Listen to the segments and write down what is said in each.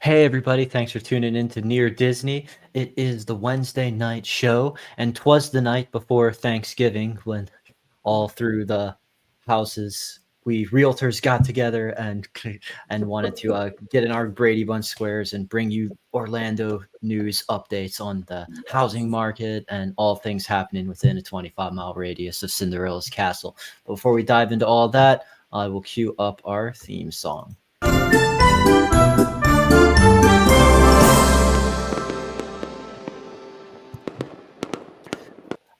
Hey, everybody, thanks for tuning in to Near Disney. It is the Wednesday night show, and 'twas the night before Thanksgiving when all through the houses we realtors got together and wanted to get in our Brady Bunch squares and bring you Orlando news updates on the housing Yes. market and all things happening within a 25-mile radius of Cinderella's castle. Before we dive into all that, I will cue up our theme song.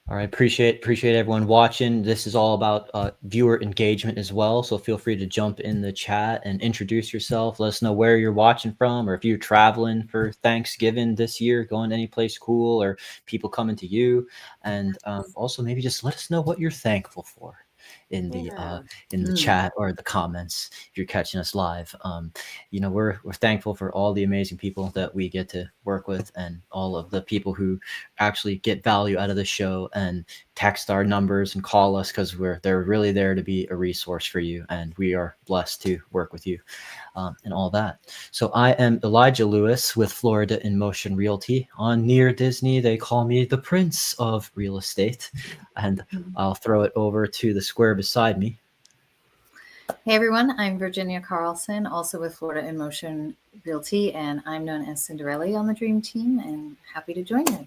All right, appreciate everyone watching. This is all about viewer engagement as well. So feel free to jump in the chat and introduce yourself. Let us know where you're watching from, or if you're traveling for Thanksgiving this year, going any place cool, or people coming to you. And also maybe just let us know what you're thankful for in the Yeah. chat or the comments if you're catching us live. We're thankful for all the amazing people that we get to work with and all of the people who actually get value out of the show and text our numbers and call us because they're really there to be a resource for you, and we are blessed to work with you and all that. So I am Elijah Lewis with Florida in Motion Realty. On Near Disney, they call me the Prince of Real Estate, and I'll throw it over to the square beside me. Hey everyone, I'm Virginia Carlson, also with Florida in Motion Realty, and I'm known as Cinderella on the Dream Team, and happy to join you.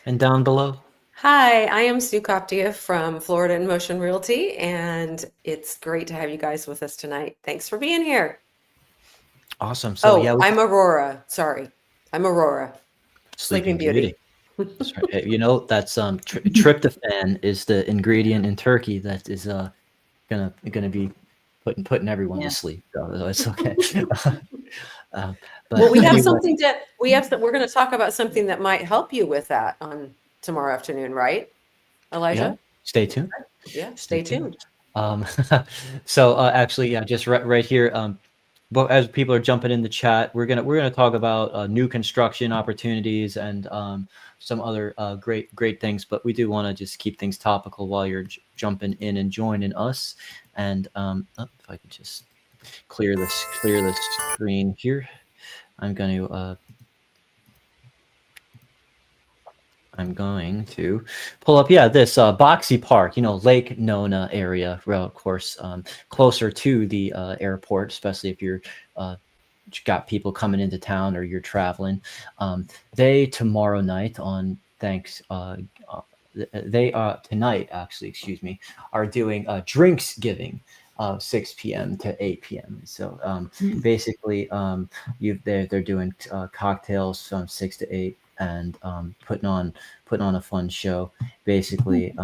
And down below, Hi, I am Sue Coptia from Florida in Motion Realty, and it's great to have you guys with us tonight. Thanks for being here. awesome. So yeah, I'm Aurora. Sorry, I'm Aurora. Sleeping Beauty. That's right. That's tryptophan is the ingredient in turkey that is gonna be putting everyone to sleep. So it's okay. But Well, we have anyway, something we're going to talk about something that might help you with that on tomorrow afternoon, right, Elijah? yeah, stay tuned. Yeah, stay tuned. So actually, yeah, just right here. But as people are jumping in the chat, we're gonna talk about new construction opportunities and some other great things. But we do want to just keep things topical while you're jumping in and joining us. And if I could just clear this screen here, I'm going to pull up, this Boxy Park, Lake Nona area, well, of course, closer to the airport, especially if you're got people coming into town or you're traveling. They tomorrow night on they tonight, actually, excuse me, are doing drinks giving. 6 p.m. to 8 p.m. So basically, they're doing cocktails from 6 to 8 and putting on a fun show. Basically,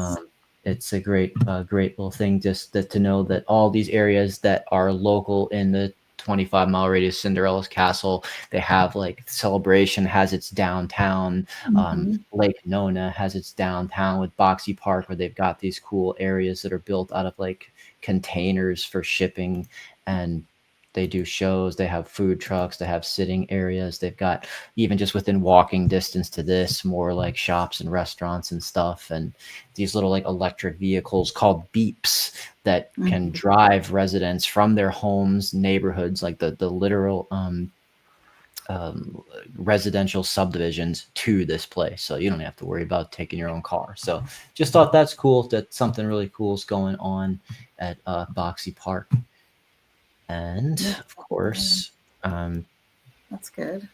it's a great little thing just to know that all these areas that are local in the 25-mile radius Cinderella's castle, they have like Celebration has its downtown, Lake Nona has its downtown with Boxy Park, where they've got these cool areas that are built out of like containers for shipping, and they do shows, they have food trucks, they have sitting areas, they've got, even just within walking distance to this, more like shops and restaurants and stuff, and these little like electric vehicles called beeps that can drive residents from their homes, neighborhoods, like the literal residential subdivisions to this place. So you don't have to worry about taking your own car. So just thought that's cool, that something really cool is going on at Boxy Park. And of course, that's good.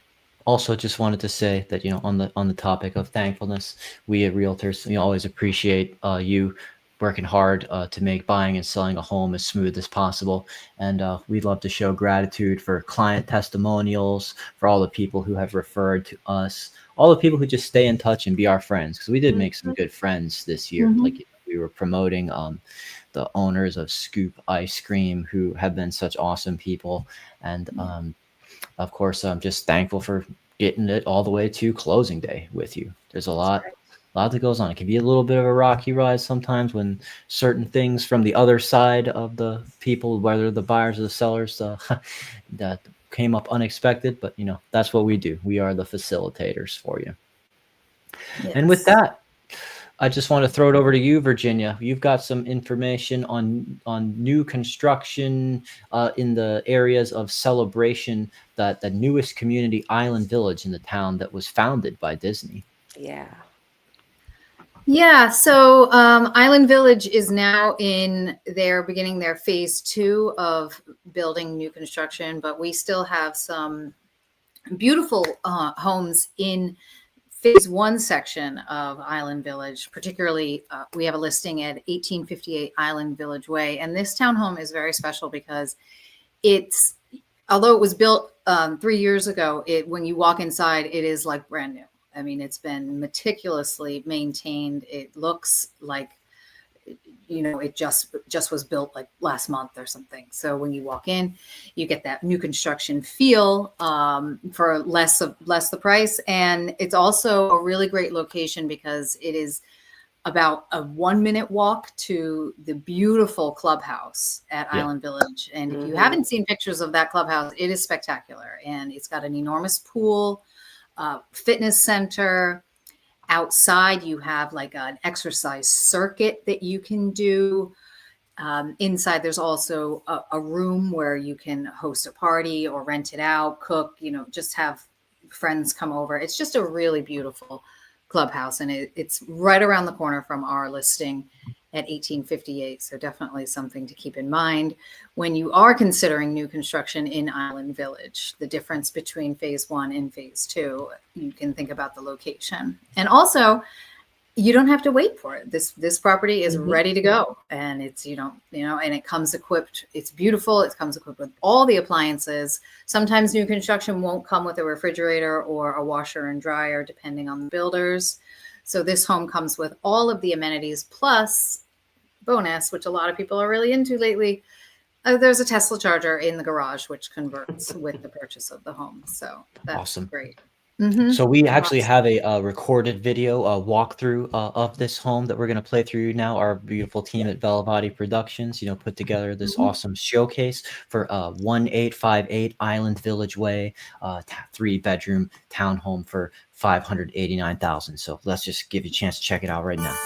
Also, just wanted to say that on the topic of thankfulness, we at Realtors always appreciate you working hard to make buying and selling a home as smooth as possible, and we'd love to show gratitude for client testimonials, for all the people who have referred to us, all the people who just stay in touch and be our friends, because we did make some good friends this year. Like we were promoting the owners of Scoop Ice Cream, who have been such awesome people, and of course, I'm just thankful for getting it all the way to closing day with you. There's a lot that goes on. It can be a little bit of a rocky ride sometimes when certain things from the other side of the people, whether the buyers or the sellers, that came up unexpected. But that's what we do. We are the facilitators for you. Yes. And with that, I just want to throw it over to you, Virginia. You've got some information on new construction in the areas of celebration, that the newest community, Island Village, in the town that was founded by Disney. Yeah. Yeah, so Island Village is now they're beginning their phase 2 of building new construction, but we still have some beautiful homes in phase 1 section of Island Village. Particularly, we have a listing at 1858 Island Village Way, and this townhome is very special because although it was built 3 years ago, when you walk inside, it is like brand new. I mean, it's been meticulously maintained. It looks like, it just was built like last month or something. So when you walk in, you get that new construction feel for less the price. And it's also a really great location because it is about a 1-minute walk to the beautiful clubhouse at Island Village. And if you haven't seen pictures of that clubhouse, it is spectacular. And it's got an enormous pool, fitness center. Outside, you have like an exercise circuit that you can do. Inside, there's also a room where you can host a party or rent it out, cook, just have friends come over. It's just a really beautiful clubhouse, and it's right around the corner from our listing at 1858. So definitely something to keep in mind when you are considering new construction in Island Village. The difference between phase 1 and phase 2, you can think about the location. And also, you don't have to wait for it. This property is ready to go, and it's and it comes equipped. It's beautiful. It comes equipped with all the appliances. Sometimes new construction won't come with a refrigerator or a washer and dryer, depending on the builders. So this home comes with all of the amenities, plus bonus, which a lot of people are really into lately. There's a Tesla charger in the garage, which converts with the purchase of the home. So that's awesome. Great. So we actually have a recorded video walkthrough of this home that we're going to play through now. Our beautiful team at Bellabody Productions, put together this awesome showcase for 1858 Island Village Way, 3-bedroom townhome for $589,000. So let's just give you a chance to check it out right now.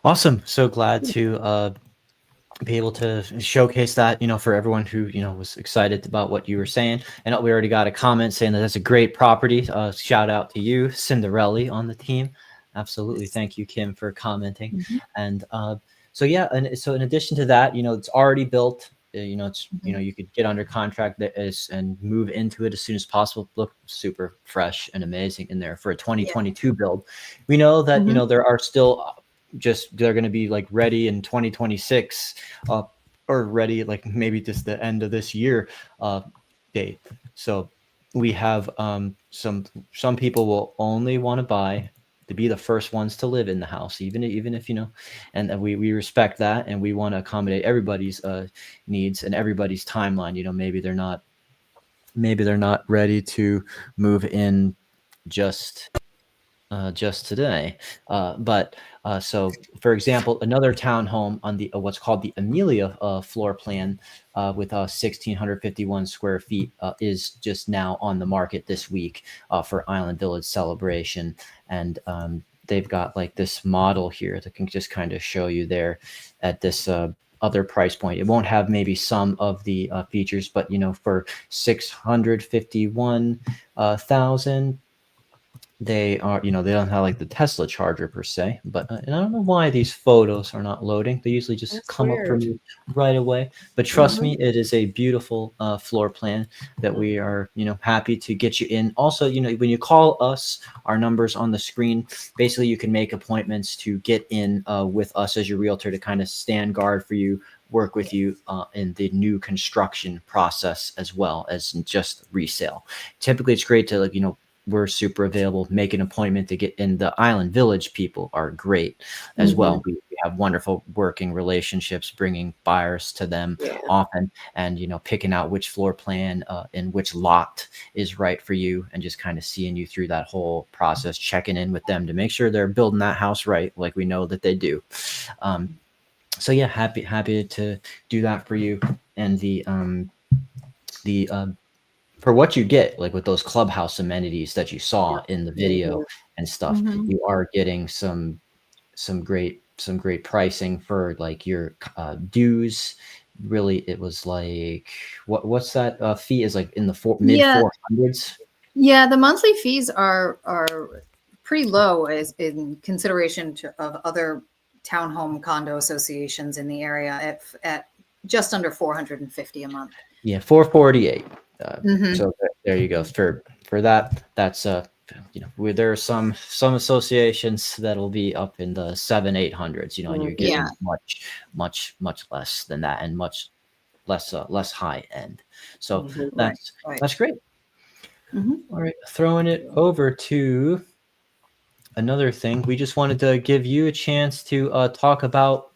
Awesome. So glad to be able to showcase that, for everyone who, was excited about what you were saying. And we already got a comment saying that that's a great property. Shout out to you, Cinderella, on the team. Absolutely. Thank you, Kim, for commenting. And so in addition to that, it's already built. It's you could get under contract and move into it as soon as possible. Look super fresh and amazing in there for a 2022 build. We know that there are still they're going to be like ready in 2026 or ready like maybe just the end of this year date. So we have some people will only want to buy to be the first ones to live in the house, even if and we respect that, and we want to accommodate everybody's needs and everybody's timeline. Maybe they're not ready to move in just today. But so, for example, another townhome on the what's called the Amelia floor plan with 1,651 square feet is just now on the market this week for Island Village celebration. And they've got like this model here that can just kind of show you there at this other price point. It won't have maybe some of the features, but for 651,000, they are, they don't have like the Tesla charger per se, but and I don't know why these photos are not loading. They usually just That's come up for weird. me right away. But trust me, it is a beautiful floor plan that we are, happy to get you in. Also, when you call us, our numbers on the screen, basically you can make appointments to get in with us as your realtor to kind of stand guard for you, work with you in the new construction process as well as just resale. Typically, it's great to we're super available. Make an appointment to get in. The Island Village people are great as well. We have wonderful working relationships, bringing buyers to them Yeah. often, and picking out which floor plan and which lot is right for you, and just kind of seeing you through that whole process, checking in with them to make sure they're building that house right, like we know that they do. So yeah, happy to do that for you. And the for what you get, like with those clubhouse amenities that you saw in the video and stuff, you are getting some great pricing for like your dues. Really, it was like what's that fee is like in the mid Yeah. 400s. Yeah, the monthly fees are pretty low as in consideration of other townhome condo associations in the area at just under 450 a month. Yeah, 448. Mhm. So there you go. For that, that's where there are some associations that'll be up in the 700-800s. And you're getting Yeah. much less than that, and much less high end. So Right. that's great. Mhm. All right, throwing it over to another thing. We just wanted to give you a chance to talk about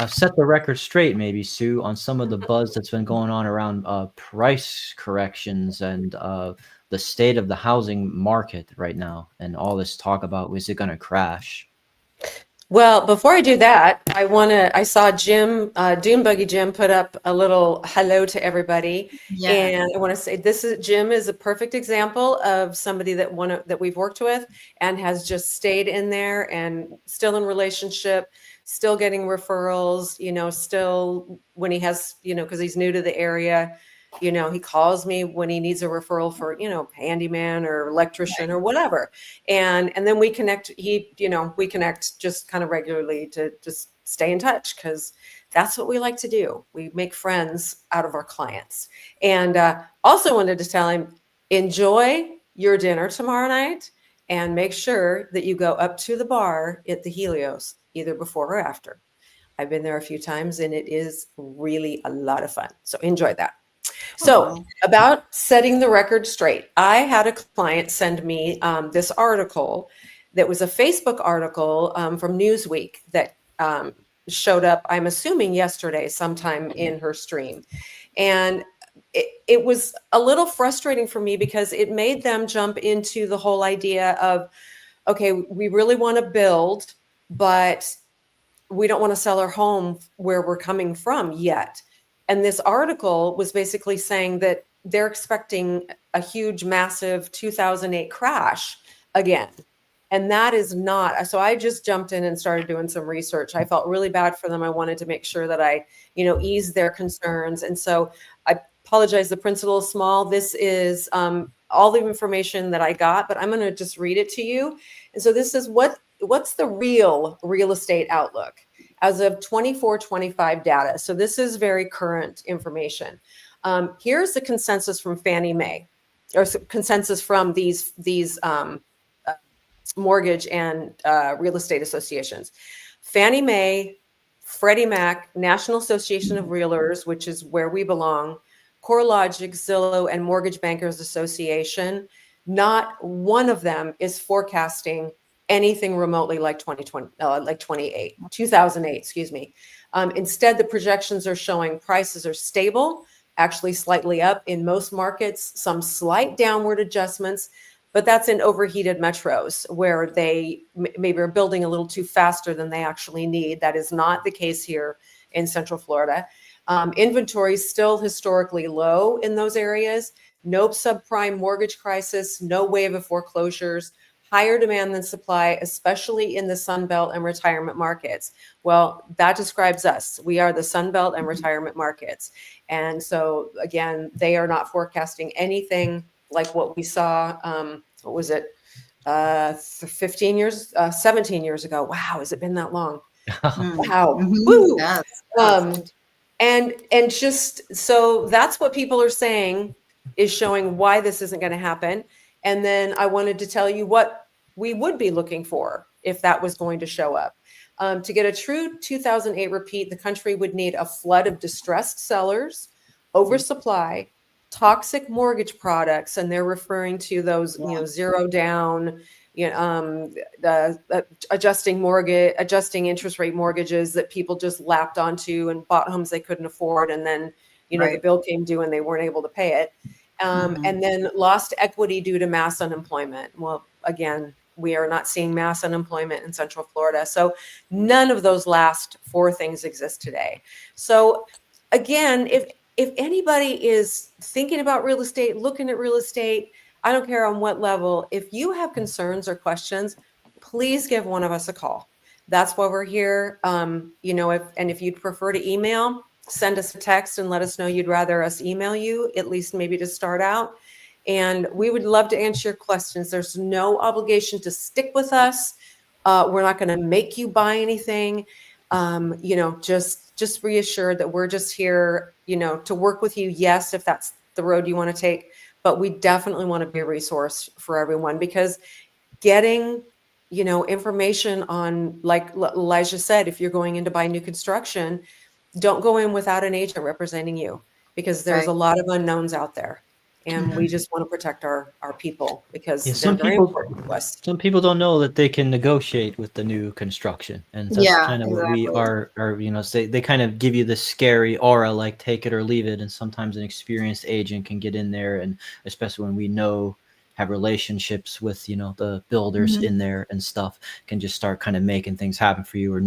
set the record straight, maybe, Sue, on some of the buzz that's been going on around price corrections and the state of the housing market right now, and all this talk about, is it going to crash? Well, before I do that, I saw Jim, Dune Buggy Jim, put up a little hello to everybody. Yeah. And I want to say Jim is a perfect example of somebody that we've worked with and has just stayed in there and still in relationship, still getting referrals, still when he has, because he's new to the area. He calls me when he needs a referral for, handyman or electrician or whatever. And then we connect, we connect just kind of regularly to just stay in touch, because that's what we like to do. We make friends out of our clients. And also wanted to tell him, enjoy your dinner tomorrow night and make sure that you go up to the bar at the Helios, either before or after. I've been there a few times and it is really a lot of fun. So enjoy that. So about setting the record straight, I had a client send me this article that was a Facebook article from Newsweek that showed up, I'm assuming yesterday, sometime in her stream. And it was a little frustrating for me because it made them jump into the whole idea of, okay, we really want to build, but we don't want to sell our home where we're coming from yet. And this article was basically saying that they're expecting a huge, massive 2008 crash again. And that is not, so I just jumped in and started doing some research. I felt really bad for them. I wanted to make sure that I, eased their concerns. And so I apologize, the print's a little small. This is all the information that I got, but I'm going to just read it to you. And so this is what's the real estate outlook as of 24-25 data. So this is very current information. Here's the consensus from Fannie Mae, or consensus from these mortgage and real estate associations. Fannie Mae, Freddie Mac, National Association of Realtors, which is where we belong, CoreLogic, Zillow, and Mortgage Bankers Association. Not one of them is forecasting anything remotely like 2008, excuse me. Instead, the projections are showing prices are stable, actually slightly up in most markets, some slight downward adjustments, but that's in overheated metros where they maybe are building a little too faster than they actually need. That is not the case here in Central Florida. Inventory is still historically low in those areas. No subprime mortgage crisis, no wave of foreclosures, higher demand than supply, especially in the Sun Belt and retirement markets. Well, that describes us. We are the Sun Belt and retirement markets. And so again, they are not forecasting anything like what we saw, what was it, 15 years, 17 years ago. Wow, has it been that long? Wow. Woo! Yes. And just so that's what people are saying is showing why this isn't going to happen. And then I wanted to tell you what we would be looking for if that was going to show up. To get a true 2008 repeat, the country would need a flood of distressed sellers, oversupply, toxic mortgage products, and they're referring to those, zero down, adjusting interest rate mortgages that people just lapped onto and bought homes they couldn't afford, and then the bill came due and they weren't able to pay it. And then lost equity due to mass unemployment. Well, again, we are not seeing mass unemployment in Central Florida. So none of those last four things exist today. So again, if anybody is thinking about real estate, looking at real estate, I don't care on what level, if you have concerns or questions, please give one of us a call. That's why we're here. If you'd prefer to email, send us a text and let us know you'd rather us email you, at least maybe to start out. And we would love to answer your questions. There's no obligation to stick with us. We're not going to make you buy anything. Just reassured that we're just here, to work with you. Yes, if that's the road you want to take, but we definitely want to be a resource for everyone, because getting, information on, like Elijah said, if you're going in to buy new construction, don't go in without an agent representing you, because there's a lot of unknowns out there. And we just want to protect our people, because they're very important to us. Some people don't know that they can negotiate with the new construction, and that's kind of what we are. Say they kind of give you this scary aura, like take it or leave it. And sometimes an experienced agent can get in there, and especially when we have relationships with the builders in there and stuff, can just start kind of making things happen for you, or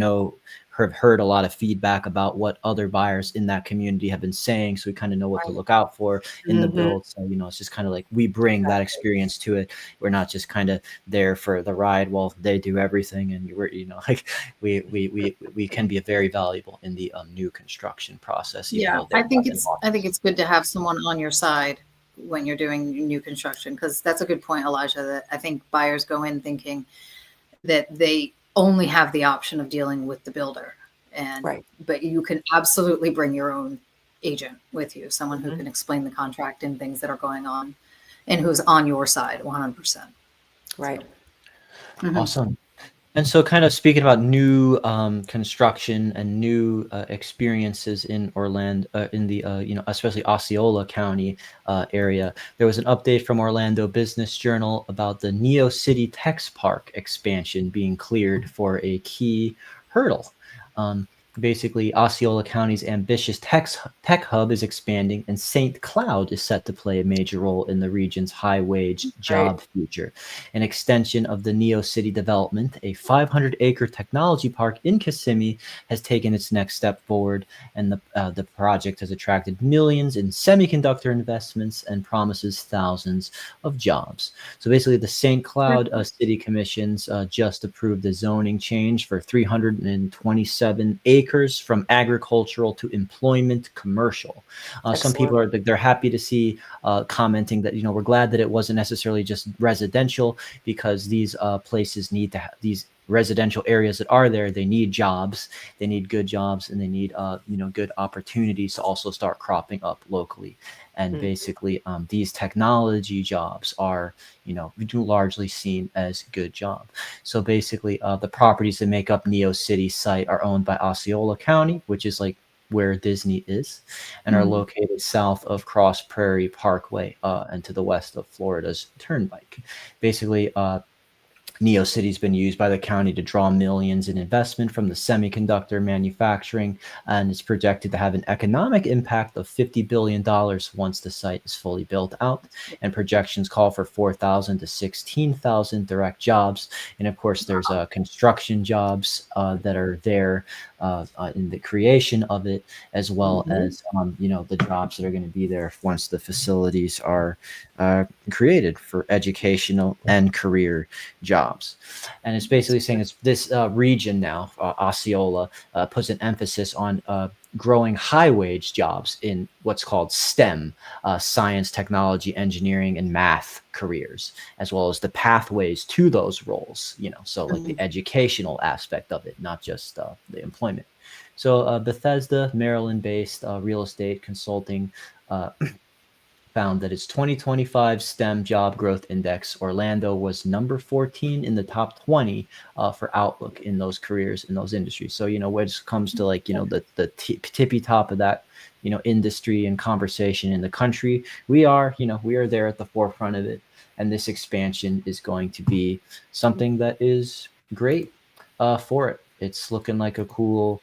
have heard a lot of feedback about what other buyers in that community have been saying, so we kind of know what to look out for in the build. So it's just kind of like we bring that experience to it. We're not just kind of there for the ride while they do everything, and we can be very valuable in the new construction process. I think it's good to have someone on your side when you're doing new construction, because that's a good point, Elijah, that I think buyers go in thinking that they only have the option of dealing with the builder, but you can absolutely bring your own agent with you, someone who can explain the contract and things that are going on, and who's on your side 100%. Right. Awesome. And so, kind of speaking about new construction and new experiences in Orlando, in the especially Osceola County area, there was an update from Orlando Business Journal about the Neo City Tech Park expansion being cleared for a key hurdle. Basically, Osceola County's ambitious tech hub is expanding, and St. Cloud is set to play a major role in the region's high-wage job future. An extension of the Neo City development, a 500-acre technology park in Kissimmee, has taken its next step forward, and the project has attracted millions in semiconductor investments and promises thousands of jobs. So basically, the St. Cloud City Commissions just approved a zoning change for 327 acres from agricultural to employment commercial. Some people they're happy to see commenting that we're glad that it wasn't necessarily just residential, because these places need to have these residential areas that are there. They need jobs, they need good jobs, and they need good opportunities to also start cropping up locally. And basically, these technology jobs are largely seen as good job. So basically, the properties that make up Neo City site are owned by Osceola County, which is like where Disney is, and are located south of Cross Prairie Parkway and to the west of Florida's Turnpike. Basically, NeoCity's been used by the county to draw millions in investment from the semiconductor manufacturing, and it's projected to have an economic impact of $50 billion once the site is fully built out. And projections call for 4,000 to 16,000 direct jobs. And of course, there's construction jobs that are there in the creation of it, as well as the jobs that are going to be there once the facilities are created for educational and career jobs. And it's basically saying this region now, Osceola, puts an emphasis on growing high wage jobs in what's called STEM, science, technology, engineering, and math careers, as well as the pathways to those roles, so like the educational aspect of it, not just the employment. So Bethesda, Maryland-based real estate consulting found that its 2025 STEM job growth index, Orlando was number 14 in the top 20 for outlook in those careers, in those industries. So, when it comes to the tippy top of that, industry and conversation in the country, we are there at the forefront of it. And this expansion is going to be something that is great for it. It's looking like a cool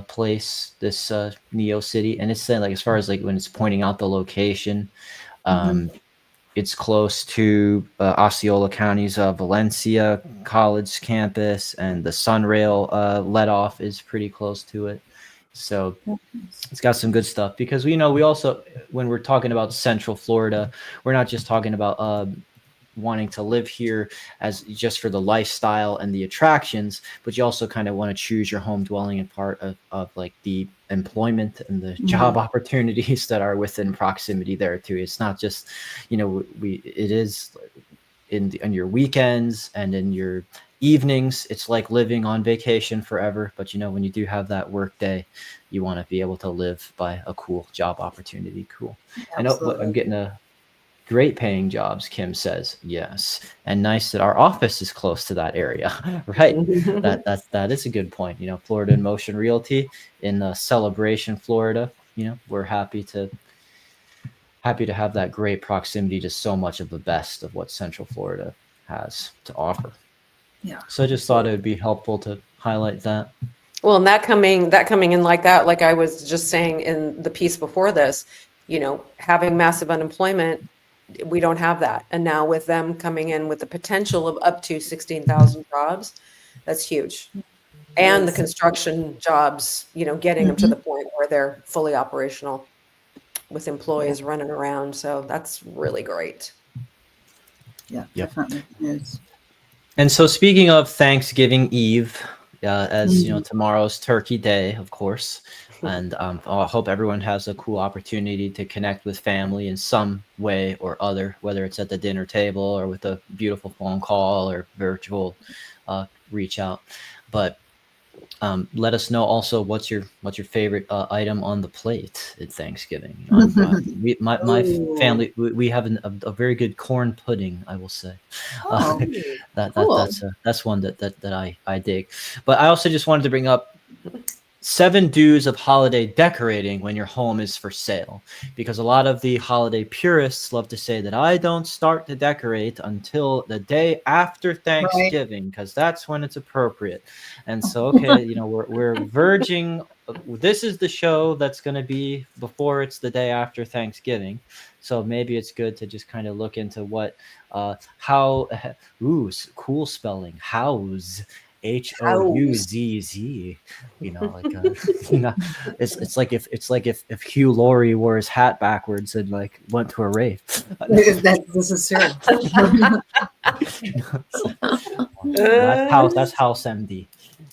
place, this Neo City, and it's saying as far as when it's pointing out the location, it's close to Osceola County's Valencia College campus, and the Sunrail let off is pretty close to it. So it's got some good stuff, because we also, when we're talking about Central Florida, we're not just talking about wanting to live here as just for the lifestyle and the attractions, but you also kind of want to choose your home dwelling in part of the employment and the job opportunities that are within proximity there too. It's not just, it is in your weekends and in your evenings. It's like living on vacation forever. But when you do have that work day, you want to be able to live by a cool job opportunity. Cool. Absolutely. I know I'm getting a great paying jobs, Kim says. Yes. And nice that our office is close to that area. Right. That is a good point. Florida in Motion Realty in Celebration, Florida. We're happy to have that great proximity to so much of the best of what Central Florida has to offer. Yeah. So I just thought it would be helpful to highlight that. Well, and that coming in like that, like I was just saying in the piece before this, having massive unemployment, we don't have that. And now with them coming in with the potential of up to 16,000 jobs, that's huge. And the construction jobs, getting them to the point where they're fully operational with employees running around. So that's really great. Yeah, definitely is. And so speaking of Thanksgiving Eve, as tomorrow's Turkey Day, of course, and I hope everyone has a cool opportunity to connect with family in some way or other, whether it's at the dinner table or with a beautiful phone call or virtual reach out. But let us know also what's your favorite item on the plate at Thanksgiving. My family, we have a very good corn pudding, I will say. That's one that I dig. But I also just wanted to bring up 7 do's of holiday decorating when your home is for sale, because a lot of the holiday purists love to say that I don't start to decorate until the day after Thanksgiving, because that's when it's appropriate. And so, okay, we're verging. This is the show that's going to be before it's the day after Thanksgiving. So maybe it's good to just kind of look into what, cool spelling, house. Houzz, it's like if Hugh Laurie wore his hat backwards and went to a rave. This is true. That's House MD.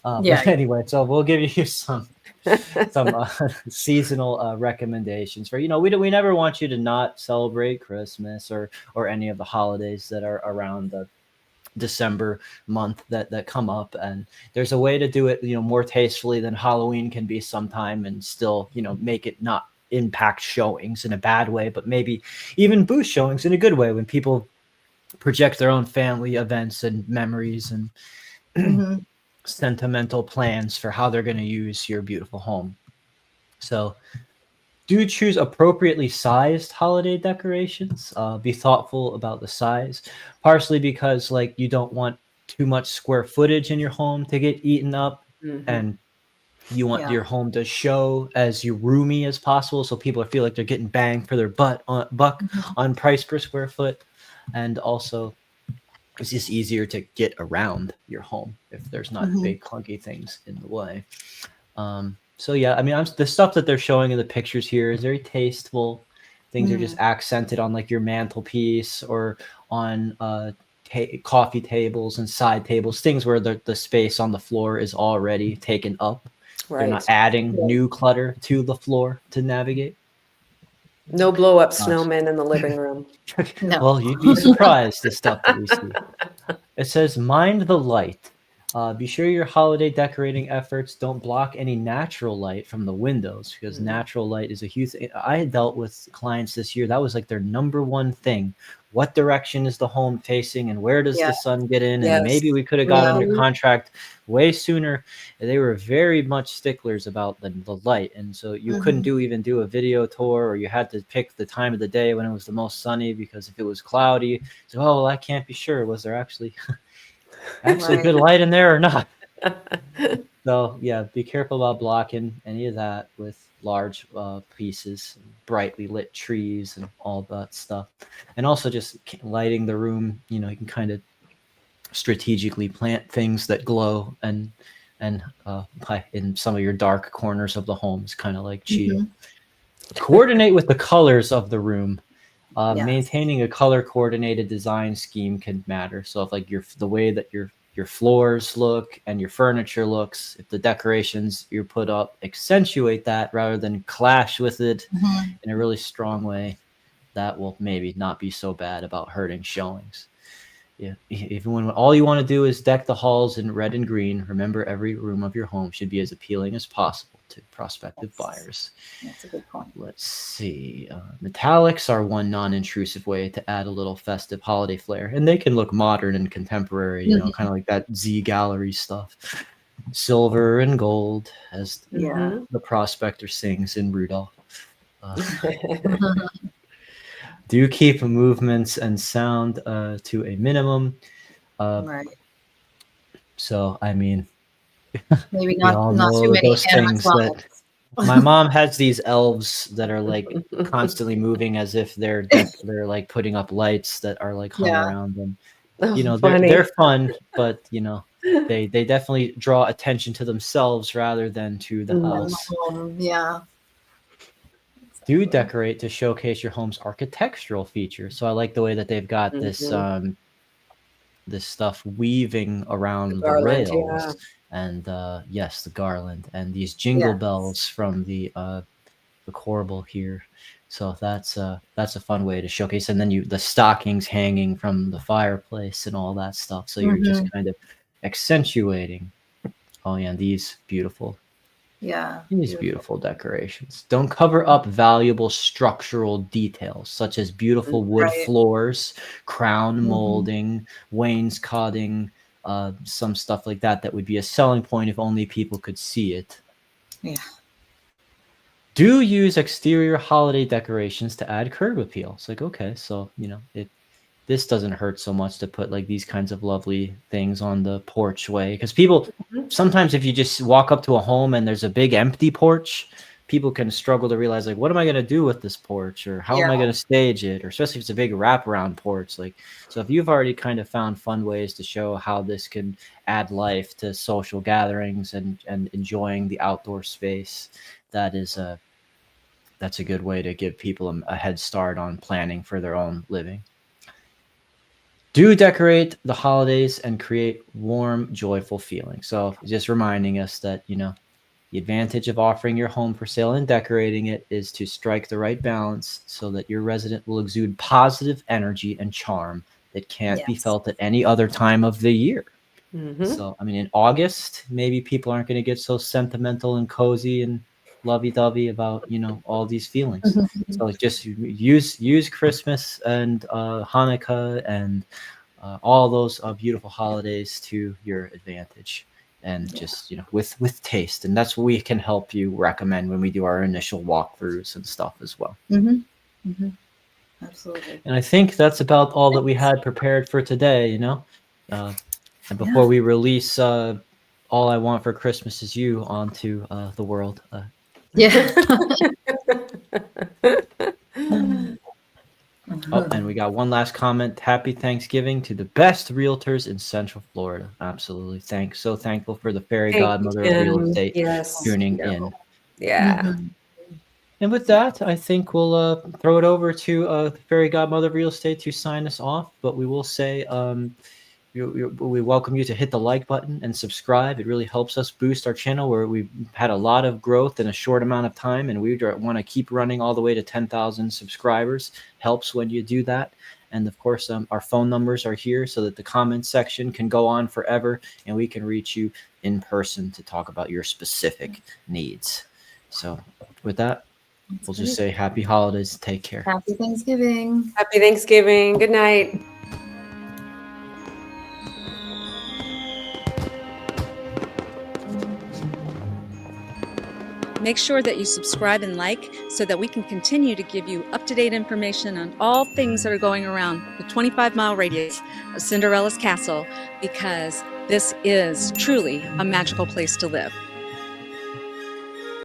But anyway, so we'll give you some seasonal recommendations for we never want you to not celebrate Christmas or any of the holidays that are around the December month that come up, and there's a way to do it more tastefully than Halloween can be sometime, and still make it not impact showings in a bad way, but maybe even boost showings in a good way when people project their own family events and memories and sentimental plans for how they're going to use your beautiful home. So Do choose appropriately sized holiday decorations. Be thoughtful about the size, partially because like you don't want too much square footage in your home to get eaten up, Mhm. and you want Yeah. your home to show as you roomy as possible, so people feel like they're getting bang for their buck Mhm. on price per square foot, and also it's just easier to get around your home if there's not Mhm. big clunky things in the way. So yeah, I mean, the stuff that they're showing in the pictures here is very tasteful. Things are just Mm. accented on like your mantelpiece or on coffee tables and side tables, things where the space on the floor is already taken up. They're not Right. adding Yeah. new clutter to the floor to navigate. No blow up Gosh. snowmen in the living room. No. Well, you'd be surprised the stuff that we see. It says, mind the light. Be sure your holiday decorating efforts don't block any natural light from the windows, because Mm. natural light is a huge thing. I had dealt with clients this year. That was like their number one thing. What direction is the home facing and where does Yeah. the sun get in? And Yes. maybe we could have got Yeah. under Mhm. contract way sooner. They were very much sticklers about the light. And so you couldn't Mhm. even do a video tour, or you had to pick the time of the day when it was the most sunny, because if it was cloudy, so, oh, well, I can't be sure. Was there actually Right. good light in there or not? So yeah, be careful about blocking any of that with large pieces, brightly lit trees, and all that stuff. And also just lighting the room. You can kind of strategically plant things that glow and in some of your dark corners of the homes, kind of like cheating. Mhm. Coordinate with the colors of the room. Yes. Maintaining a color coordinated design scheme can matter. So if like the way that your floors look and your furniture looks, if the decorations you put up accentuate that rather than clash with it Mhm. in a really strong way, that will maybe not be so bad about hurting showings. Yeah, even when all you want to do is deck the halls in red and green, remember every room of your home should be as appealing as possible to prospective buyers. That's a good point. Let's see. Metallics are one non-intrusive way to add a little festive holiday flair, and they can look modern and contemporary, Mhm. kind of like that Z Gallery stuff. Silver and gold, as Yeah. Mhm. the prospector sings in Rudolph. Uh, Mhm. do keep movements and sound to a minimum. Uh, Right. so, I mean, Maybe we not all not too know many those things that animatronics. my mom has these elves that are like constantly moving as if they're like putting up lights that are like hung Yeah. around them. Oh, They're funny. fun, but they definitely draw attention to themselves rather than to the Mhm. house. Yeah. Do Exactly. decorate to showcase your home's architectural features. So I like the way that they've got Mhm. this stuff weaving The around the garland, yeah. rails, and yes, the garland and these jingle Yes. bells from the corbel here. So that's a fun way to showcase. And then the stockings hanging from the fireplace and all that stuff. So you're just Mhm. kind of accentuating. Oh yeah, Yeah. these Beautiful. beautiful decorations. Don't cover up valuable structural details such as beautiful wood Right. floors, crown Mhm. molding, wainscoting, some stuff like that would be a selling point if only people could see it. Yeah. Do use exterior holiday decorations to add curb appeal. It's like, okay, so this doesn't hurt so much to put like these kinds of lovely things on the porchway, because people Mhm. sometimes, if you just walk up to a home and there's a big empty porch, people can struggle to realize like, what am I going to do with this porch, or how Yeah. am I going to stage it, or especially if it's a big wraparound porch. Like, so if you've already kind of found fun ways to show how this can add life to social gatherings and enjoying the outdoor space, that is that's a good way to give people a head start on planning for their own living. Do decorate the holidays and create warm, joyful feelings. So just reminding us that, the advantage of offering your home for sale and decorating it is to strike the right balance so that your resident will exude positive energy and charm that can't be Yes. felt at any other time of the year. Mhm. So, I mean, in August, maybe people aren't going to get so sentimental and cozy and lovey-dovey about, all these feelings. Mhm. So just use Christmas and Hanukkah and all those beautiful holidays to your advantage. and just, with taste. And that's what we can help you recommend when we do our initial walkthroughs and stuff as well. Absolutely. And I think that's about all that we had prepared for today, and before we release All I Want for Christmas Is You onto the world. Yeah. Oh, and we got one last comment. Happy Thanksgiving to the best realtors in Central Florida. Absolutely. So thankful for the fairy Thank you, godmother of real Jim. estate Yes. tuning in. Yeah. And with that, I think we'll throw it over to the fairy godmother of real estate to sign us off. But we will say we welcome you to hit the like button and subscribe. It really helps us boost our channel, where we've had a lot of growth in a short amount of time, and we want to keep running all the way to 10,000 subscribers. Helps when you do that. And of course, our phone numbers are here so that the comment section can go on forever, and we can reach you in person to talk about your specific needs. So with that, we'll just say happy holidays. Take care. Happy Thanksgiving. Happy Thanksgiving. Good night. Make sure that you subscribe and like so that we can continue to give you up-to-date information on all things that are going around the 25-mile radius of Cinderella's castle, because this is truly a magical place to live.